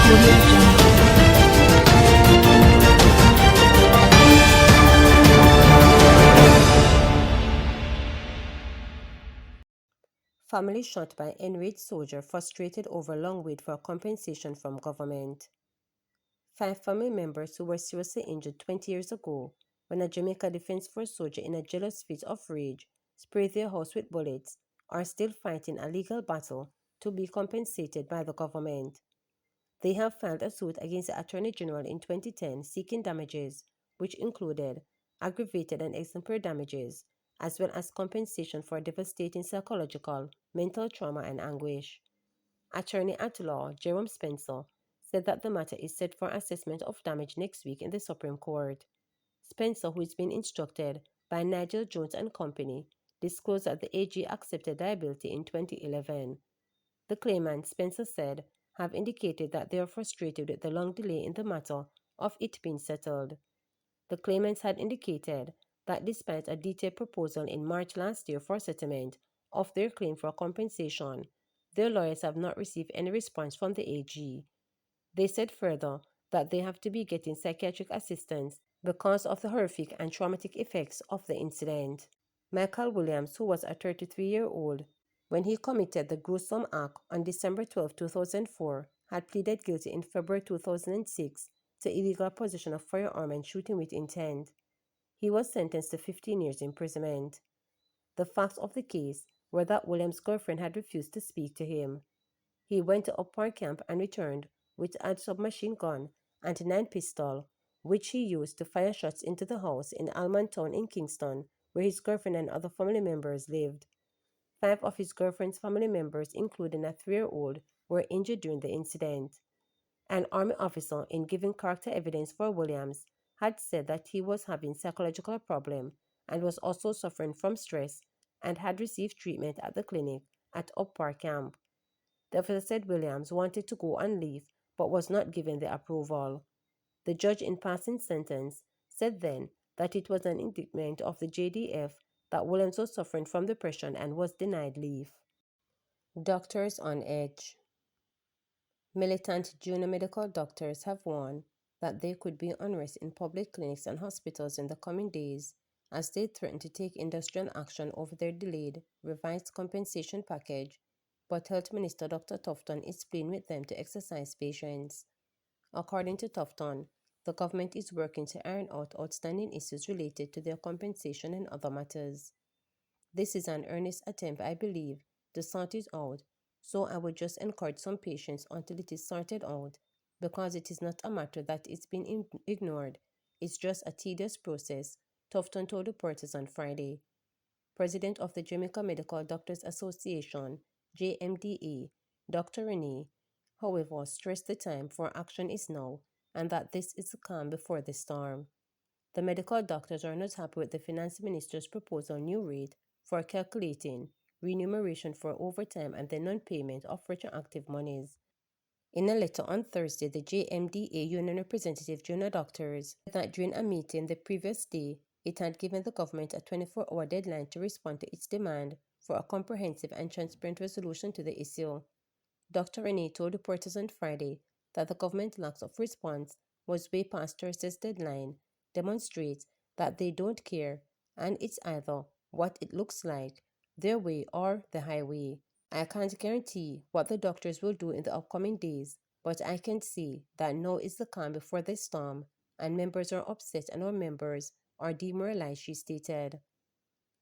Audio Jungle. Family shot by enraged soldier frustrated over long wait for compensation from government. 5 family members who were seriously injured 20 years ago when a Jamaica Defense Force soldier in a jealous fit of rage sprayed their house with bullets are still fighting a legal battle to be compensated by the government. They have filed a suit against the Attorney General in 2010 seeking damages, which included aggravated and exemplary damages, as well as compensation for devastating psychological, mental trauma, and anguish. Attorney at law Jerome Spencer said that the matter is set for assessment of damage next week in the Supreme Court. Spencer, who is being instructed by Nigel Jones and Company, disclosed that the AG accepted liability in 2011. The claimants, Spencer said, have indicated that they are frustrated with the long delay in the matter of it being settled. The claimants had indicated that despite a detailed proposal in March last year for settlement of their claim for compensation, their lawyers have not received any response from the AG. They said further that they have to be getting psychiatric assistance because of the horrific and traumatic effects of the incident. Michael Williams, who was a 33-year-old when he committed the gruesome act on December 12, 2004, had pleaded guilty in February 2006 to illegal possession of firearm and shooting with intent. He was sentenced to 15 years imprisonment. The facts of the case were that Williams' girlfriend had refused to speak to him. He went to Upper Camp and returned with a submachine gun and 9 pistols, which he used to fire shots into the house in Almontown in Kingston, where his girlfriend and other family members lived. 5 of his girlfriend's family members, including a 3-year-old, were injured during the incident. An Army officer, in giving character evidence for Williams, had said that he was having psychological problems and was also suffering from stress and had received treatment at the clinic at Upper Camp. The officer said Williams wanted to go on leave but was not given the approval. The judge, in passing sentence, said then that it was an indictment of the JDF that Williams was suffering from depression and was denied leave. Doctors on edge. Militant junior medical doctors have warned that there could be unrest in public clinics and hospitals in the coming days as they threaten to take industrial action over their delayed, revised compensation package, but Health Minister Dr. Tufton is pleading with them to exercise patience. According to Tufton, the government is working to iron out outstanding issues related to their compensation and other matters. This is an earnest attempt, I believe, to sort it out, so I would just encourage some patience until it is sorted out, because it is not a matter that is being ignored, it's just a tedious process, Tufton told reporters on Friday. President of the Jamaica Medical Doctors Association, JMDA, Dr. Renee, however, stressed the time for action is now and that this is the calm before the storm. The medical doctors are not happy with the finance minister's proposal new rate for calculating remuneration for overtime and the non-payment of retroactive monies. In a letter on Thursday, the JMDA union representative junior doctors said that during a meeting the previous day, it had given the government a 24-hour deadline to respond to its demand for a comprehensive and transparent resolution to the issue. Dr. Renee told reporters on Friday that the government's lack of response was way past Thursday's deadline, demonstrates that they don't care, and it's either what it looks like, their way or the highway. I can't guarantee what the doctors will do in the upcoming days, but I can see that now is the calm before the storm, and members are upset and our members are demoralized, she stated.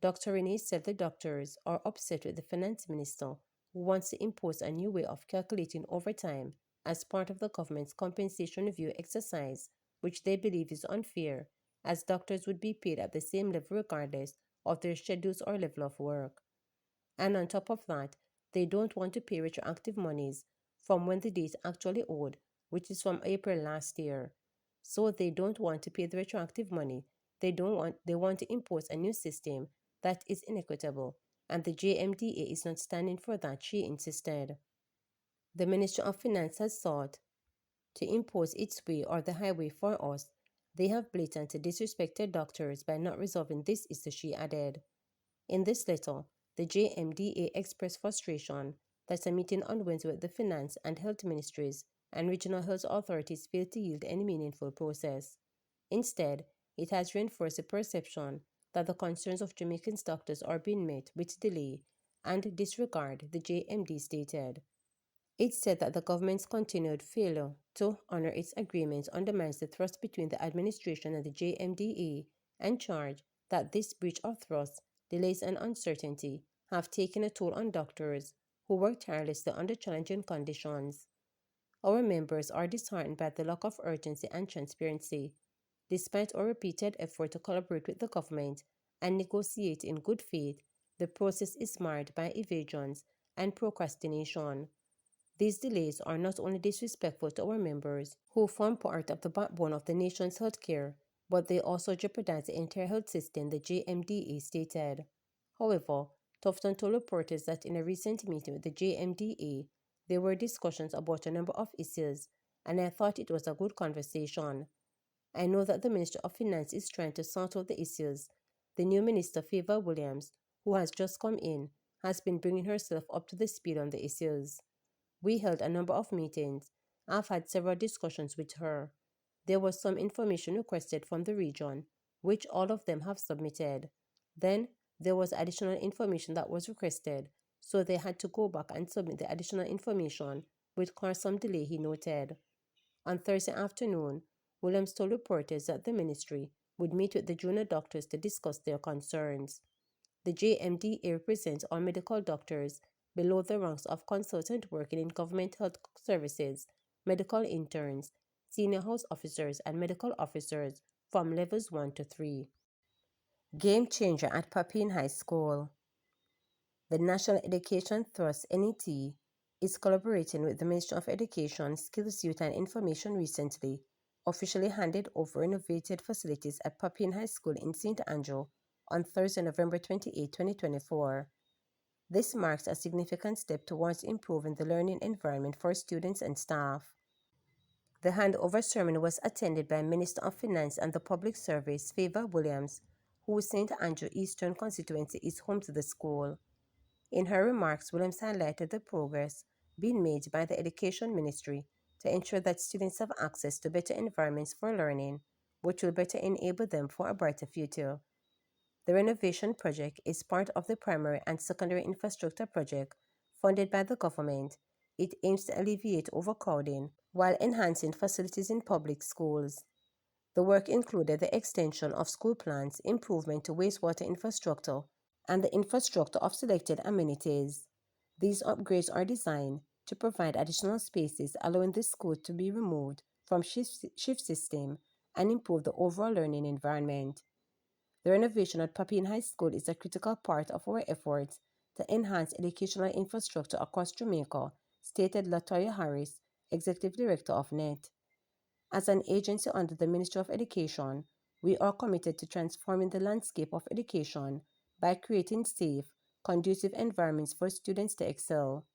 Dr. Renee said the doctors are upset with the finance minister who wants to impose a new way of calculating overtime as part of the government's compensation review exercise, which they believe is unfair, as doctors would be paid at the same level regardless of their schedules or level of work. And on top of that, they don't want to pay retroactive monies from when the date actually owed, which is from April last year. So they don't want to pay the retroactive money. They want to impose a new system that is inequitable, and the JMDA is not standing for that, she insisted. The Ministry of Finance has sought to impose its way or the highway for us. They have blatantly disrespected doctors by not resolving this issue, she added. In this letter, the JMDA expressed frustration that a meeting on Wednesday with the Finance and Health Ministries and regional health authorities failed to yield any meaningful process. Instead, it has reinforced the perception that the concerns of Jamaican doctors are being met with delay and disregard, the JMD stated. It said that the government's continued failure to honor its agreements undermines the trust between the administration and the JMDA, and charged that this breach of trust, delays, and uncertainty have taken a toll on doctors who work tirelessly under challenging conditions. Our members are disheartened by the lack of urgency and transparency. Despite our repeated effort to collaborate with the government and negotiate in good faith, the process is marred by evasions and procrastination. These delays are not only disrespectful to our members, who form part of the backbone of the nation's healthcare, but they also jeopardize the entire health system, the JMDA stated. However, Tufton told reporters that in a recent meeting with the JMDA, there were discussions about a number of issues, and I thought it was a good conversation. I know that the Minister of Finance is trying to sort out the issues. The new Minister, Favor Williams, who has just come in, has been bringing herself up to the speed on the issues. We held a number of meetings. I've had several discussions with her. There was some information requested from the region, which all of them have submitted. Then there was additional information that was requested, so they had to go back and submit the additional information, which caused some delay, he noted. On Thursday afternoon, Williams told reporters that the ministry would meet with the junior doctors to discuss their concerns. The JMDA represents all medical doctors below the ranks of consultant working in government health services, medical interns, senior house officers, and medical officers from levels 1 to 3. Game changer at Papine High School. The National Education Trust (NET) is collaborating with the Ministry of Education, Skills, Youth and Information recently officially handed over renovated facilities at Papine High School in St. Andrew on Thursday, November 28, 2024. This marks a significant step towards improving the learning environment for students and staff. The handover ceremony was attended by Minister of Finance and the Public Service, Favor Williams, whose St. Andrew Eastern constituency is home to the school. In her remarks, Williams highlighted the progress being made by the Education Ministry to ensure that students have access to better environments for learning, which will better enable them for a brighter future. The renovation project is part of the primary and secondary infrastructure project funded by the government. It aims to alleviate overcrowding while enhancing facilities in public schools. The work included the extension of school plants, improvement to wastewater infrastructure, and the infrastructure of selected amenities. These upgrades are designed to provide additional spaces, allowing the school to be removed from shift system and improve the overall learning environment. The renovation at Papine High School is a critical part of our efforts to enhance educational infrastructure across Jamaica, stated Latoya Harris, Executive Director of NET. As an agency under the Ministry of Education, we are committed to transforming the landscape of education by creating safe, conducive environments for students to excel.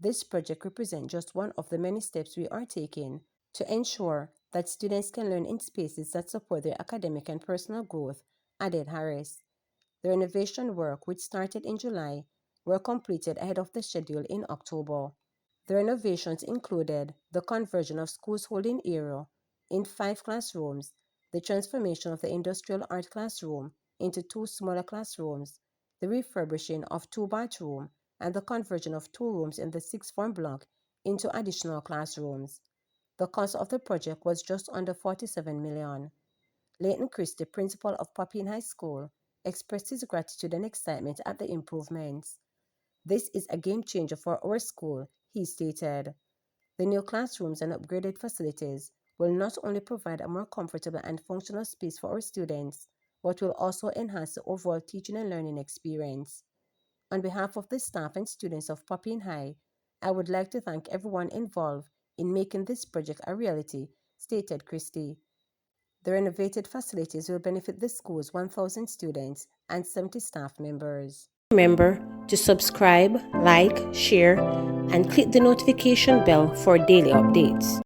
This project represents just one of the many steps we are taking to ensure that students can learn in spaces that support their academic and personal growth, added Harris. The renovation work, which started in July, were completed ahead of the schedule in October. The renovations included the conversion of school's holding area in 5 classrooms, the transformation of the industrial art classroom into 2 smaller classrooms, the refurbishing of 2 bathrooms, and the conversion of 2 rooms in the 6th form block into additional classrooms. The cost of the project was just under $47 million. Leighton Christie, principal of Papine High School, expressed his gratitude and excitement at the improvements. This is a game changer for our school, he stated. The new classrooms and upgraded facilities will not only provide a more comfortable and functional space for our students, but will also enhance the overall teaching and learning experience. On behalf of the staff and students of Papine High, I would like to thank everyone involved in making this project a reality, stated Christie. The renovated facilities will benefit the school's 1,000 students and 70 staff members. Remember to subscribe, like, share, and click the notification bell for daily updates.